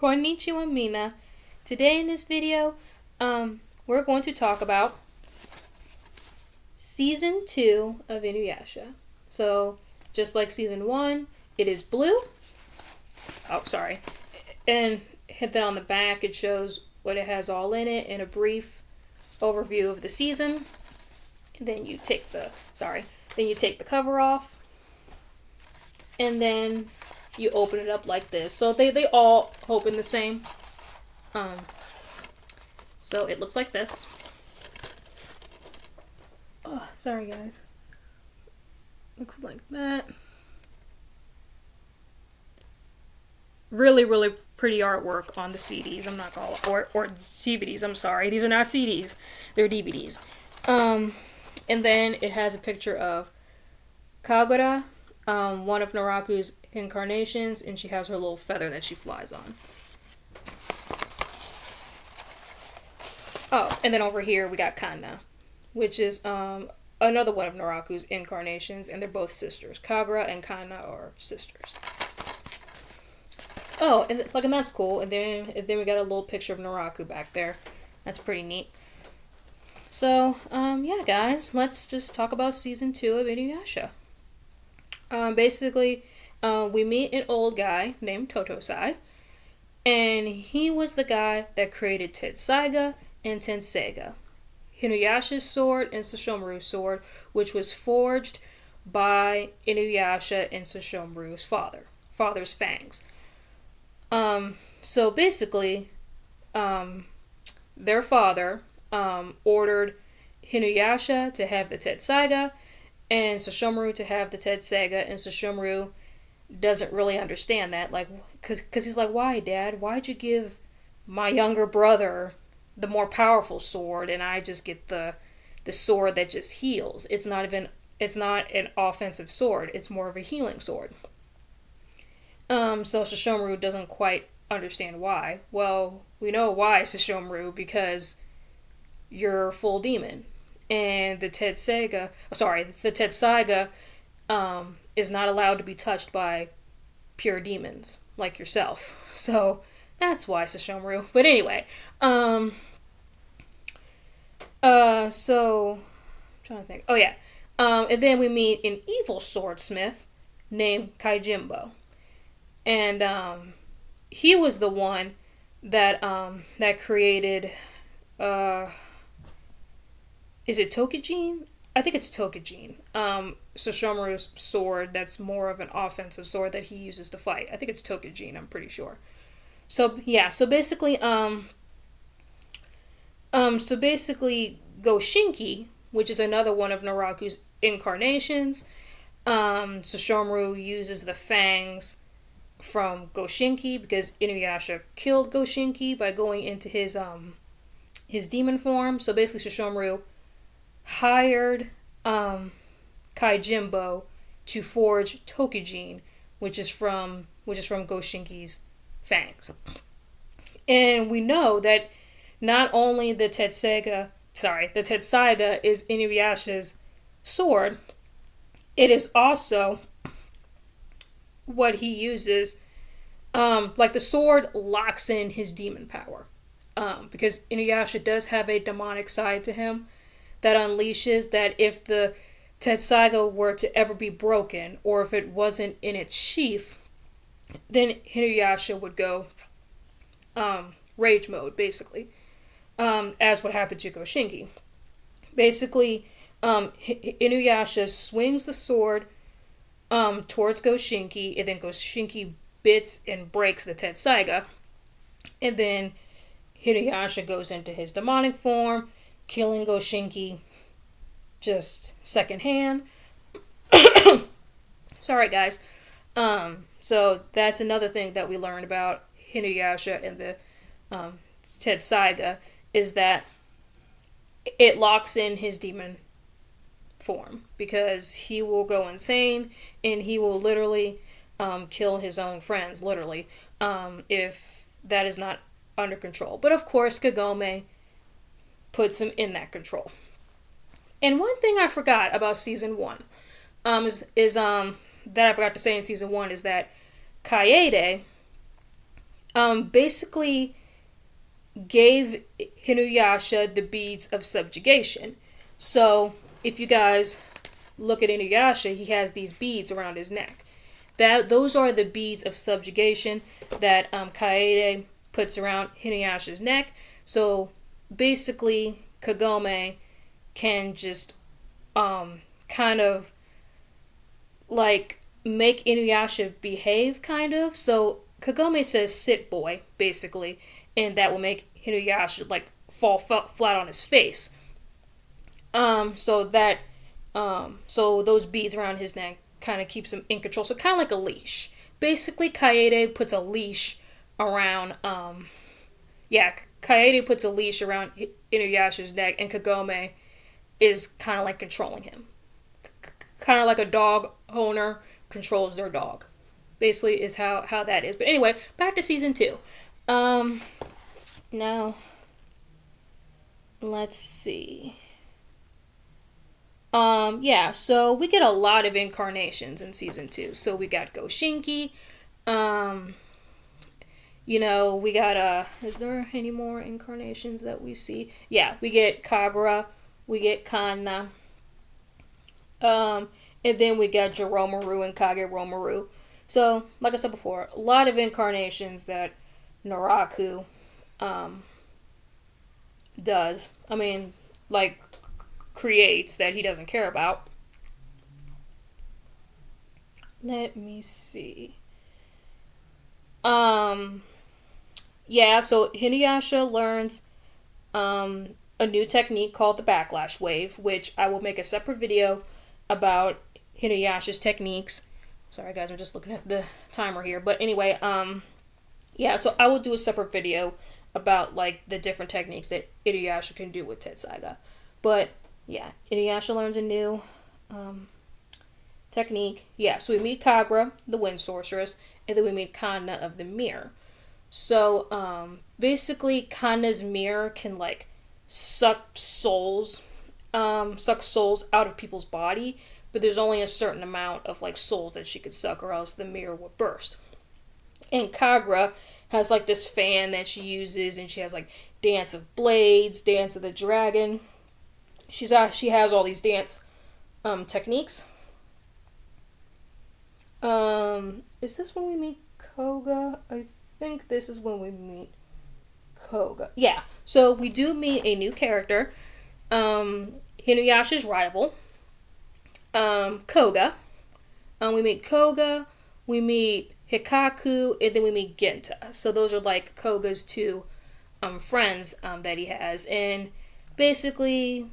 Konnichiwa Mina. Today in this video, we're going to talk about Season 2 of Inuyasha. So, just like Season 1, it is blue. Oh, sorry. And hit that on the back, it shows what it has all in it and a brief overview of the season. And then you take the cover off. And then you open it up like this. So they all open the same. So it looks like this. Oh, sorry guys. Looks like that. Really, really pretty artwork on the CDs. I'm not gonna or DVDs. I'm sorry. These are not CDs. They're DVDs. And then it has a picture of Kagura, one of Naraku's incarnations, and she has her little feather that she flies on. Oh, and then over here we got Kanna, which is another one of Naraku's incarnations, and they're both sisters. Kagura and Kanna are sisters. Oh, and that's cool. And then we got a little picture of Naraku back there. That's pretty neat. So, yeah, guys, let's just talk about Season 2 of Inuyasha. Basically, we meet an old guy named Totosai, and he was the guy that created Tetsaiga and Tenseiga, Inuyasha's sword and Sesshomaru's sword, which was forged by Inuyasha and Sesshomaru's father's fangs. So basically, their father ordered Inuyasha to have the Tetsaiga and Sesshomaru to have the Tenseiga, and Sesshomaru doesn't really understand that, like, cause he's like, why, Dad? Why'd you give my younger brother the more powerful sword, and I just get the sword that just heals? It's not an offensive sword. It's more of a healing sword. So Sesshomaru doesn't quite understand why. Well, we know why, Sesshomaru, because you're full demon. And the Tetsaiga is not allowed to be touched by pure demons like yourself. So that's why, Sesshomaru. But anyway, so I'm trying to think. Oh yeah. And then we meet an evil swordsmith named Kaijimbo. And he was the one that created is it Tokijin? I think it's Tokijin. Sesshomaru's sword that's more of an offensive sword that he uses to fight. I think it's Tokijin, I'm pretty sure. So yeah, so basically Goshinki, which is another one of Naraku's incarnations, Sesshomaru uses the fangs from Goshinki because Inuyasha killed Goshinki by going into his demon form. So basically Sesshomaru hired Kaijimbo to forge Tokijin, which is from Goshinki's fangs. And we know that not only the Tetsaiga is Inuyasha's sword, it is also what he uses, like the sword locks in his demon power, because Inuyasha does have a demonic side to him that unleashes that if the Tetsaiga were to ever be broken, or if it wasn't in its sheath, then Inuyasha would go rage mode, basically, as what happened to Goshinki. Basically, Inuyasha swings the sword towards Goshinki, and then Goshinki bits and breaks the Tetsaiga, and then Inuyasha goes into his demonic form, killing Goshinki just secondhand. Sorry guys. So that's another thing that we learned about Inuyasha and the Tetsaiga, is that it locks in his demon form, because he will go insane and he will literally kill his own friends, literally, if that is not under control. But of course, Kagome puts him in that control. And one thing I forgot about Season 1 is that I forgot to say in Season 1 is that Kaede basically gave Inuyasha the beads of subjugation. So if you guys look at Inuyasha, he has these beads around his neck. Those are the beads of subjugation that Kaede puts around Inuyasha's neck. So basically, Kagome can just kind of like make Inuyasha behave, kind of. So Kagome says "sit, boy," basically, and that will make Inuyasha like fall flat on his face. So those beads around his neck kind of keeps him in control. So kind of like a leash. Basically, Kaede puts a leash around. Kaede puts a leash around Inuyasha's neck, and Kagome is kind of like controlling him. Kind of like a dog owner controls their dog. Basically, is how that is. But anyway, back to season 2. Now, let's see. So we get a lot of incarnations in season 2. So we got Goshinki. We got is there any more incarnations that we see? Yeah, we get Kagura, we get Kanna. And then we got Joromaru and Kageromaru. So, like I said before, a lot of incarnations that Naraku does. I mean, like, creates that he doesn't care about. Let me see. So Inuyasha learns a new technique called the backlash wave, which I will make a separate video about Inuyasha's techniques. Sorry guys, I'm just looking at the timer here. But anyway, so I will do a separate video about like the different techniques that Inuyasha can do with Tetsaiga. But yeah, Inuyasha learns a new technique. Yeah, so we meet Kagura, the Wind Sorceress, and then we meet Kanna of the Mirror. So basically, Kanna's mirror can like suck souls out of people's body, but there's only a certain amount of like souls that she could suck, or else the mirror would burst. And Kagura has like this fan that she uses, and she has like Dance of Blades, Dance of the Dragon. She has all these dance techniques. Is this when we meet Koga? I think this is when we meet Koga. Yeah, so we do meet a new character, Inuyasha's rival, Koga. We meet Koga, we meet Hikaku, and then we meet Genta. So those are like Koga's two friends that he has. And basically,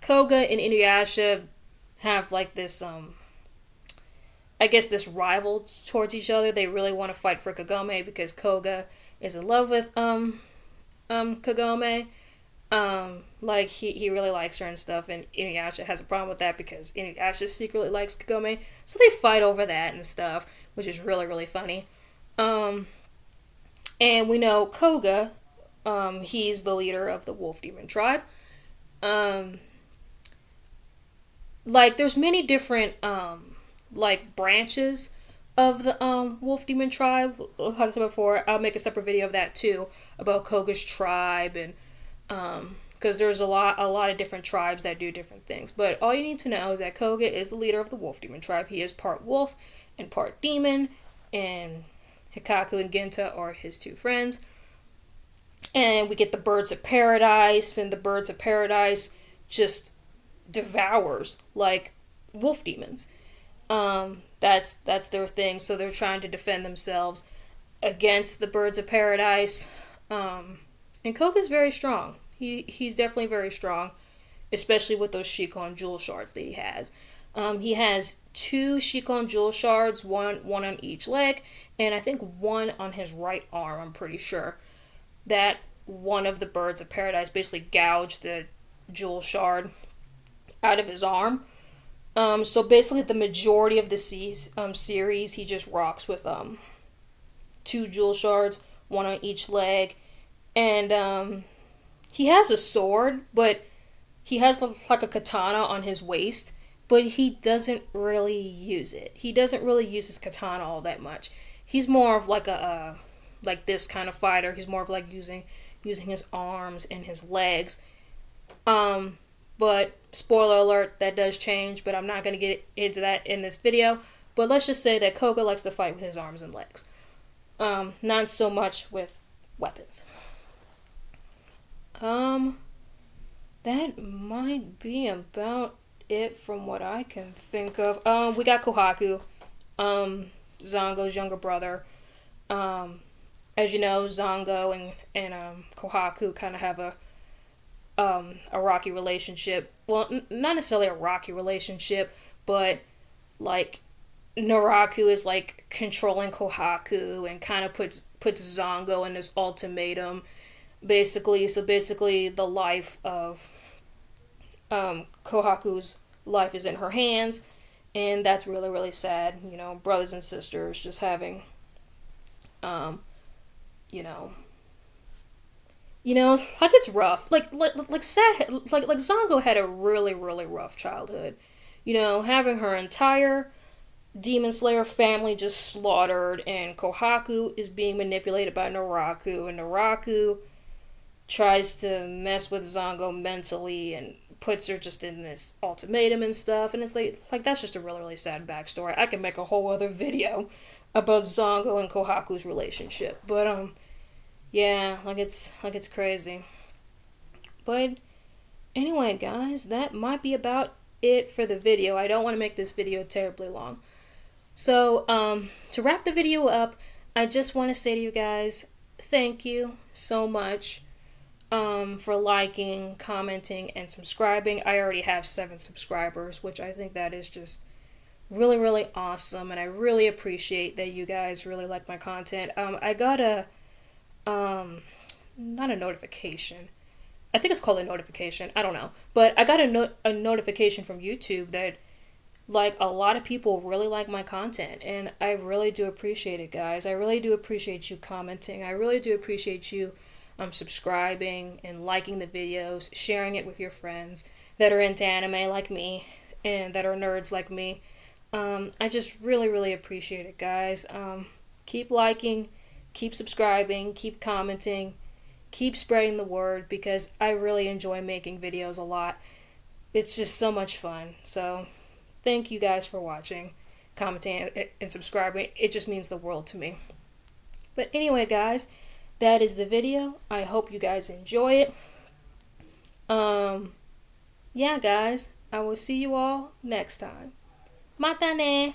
Koga and Inuyasha have like this this rival towards each other. They really want to fight for Kagome because Koga is in love with Kagome. He really likes her and stuff, and Inuyasha has a problem with that because Inuyasha secretly likes Kagome. So they fight over that and stuff, which is really, really funny. And we know Koga, he's the leader of the Wolf Demon tribe. There's many different branches of the Wolf Demon tribe. Like I said before, I'll make a separate video of that too, about Koga's tribe, and because there's a lot of different tribes that do different things. But all you need to know is that Koga is the leader of the Wolf Demon tribe. He is part wolf and part demon, and Hikaku and Genta are his two friends. And we get the Birds of Paradise, and the Birds of Paradise just devours like wolf demons. That's their thing. So they're trying to defend themselves against the Birds of Paradise. And Koga's very strong. He's definitely very strong, especially with those Shikon jewel shards that he has. He has 2 Shikon jewel shards, one on each leg, and I think one on his right arm, I'm pretty sure. That one of the Birds of Paradise basically gouged the jewel shard out of his arm. So basically the majority of the series, he just rocks with 2 jewel shards, one on each leg. And he has a sword, but he has like a katana on his waist, but he doesn't really use it. He doesn't really use his katana all that much. He's more of like a like this kind of fighter. He's more of like using his arms and his legs. But spoiler alert, that does change, but I'm not going to get into that in this video. But let's just say that Koga likes to fight with his arms and legs. Not so much with weapons. That might be about it from what I can think of. We got Kohaku, Zango's younger brother. As you know, Zango and Kohaku kind of have a rocky relationship. Well, not necessarily a rocky relationship, but like Naraku is like controlling Kohaku and kind of puts Zango in this ultimatum. Basically, the life of Kohaku's life is in her hands, and that's really, really sad. You know, brothers and sisters just having, like it's rough. Like sad. Like Zango had a really, really rough childhood. You know, having her entire Demon Slayer family just slaughtered, and Kohaku is being manipulated by Naraku, and Naraku tries to mess with Zango mentally and puts her just in this ultimatum and stuff, and it's like that's just a really, really sad backstory. I can make a whole other video about Zango and Kohaku's relationship, but yeah, like it's crazy. But anyway, guys, that might be about it for the video. I don't want to make this video terribly long. So, to wrap the video up, I just want to say to you guys, thank you so much for liking, commenting, and subscribing. I already have 7 subscribers, which I think that is just really, really awesome, and I really appreciate that you guys really like my content. I got a, not a notification. I think it's called a notification. I don't know. But I got a notification from YouTube that, like, a lot of people really like my content, and I really do appreciate it, guys. I really do appreciate you commenting. I really do appreciate you subscribing and liking the videos, sharing it with your friends that are into anime like me and that are nerds like me. I just really, really appreciate it, guys. Keep liking, keep subscribing, keep commenting, keep spreading the word, because I really enjoy making videos a lot. It's just so much fun. So thank you guys for watching, commenting, and subscribing. It just means the world to me. But anyway, guys, that is the video. I hope you guys enjoy it. Yeah, guys, I will see you all next time. Mata ne!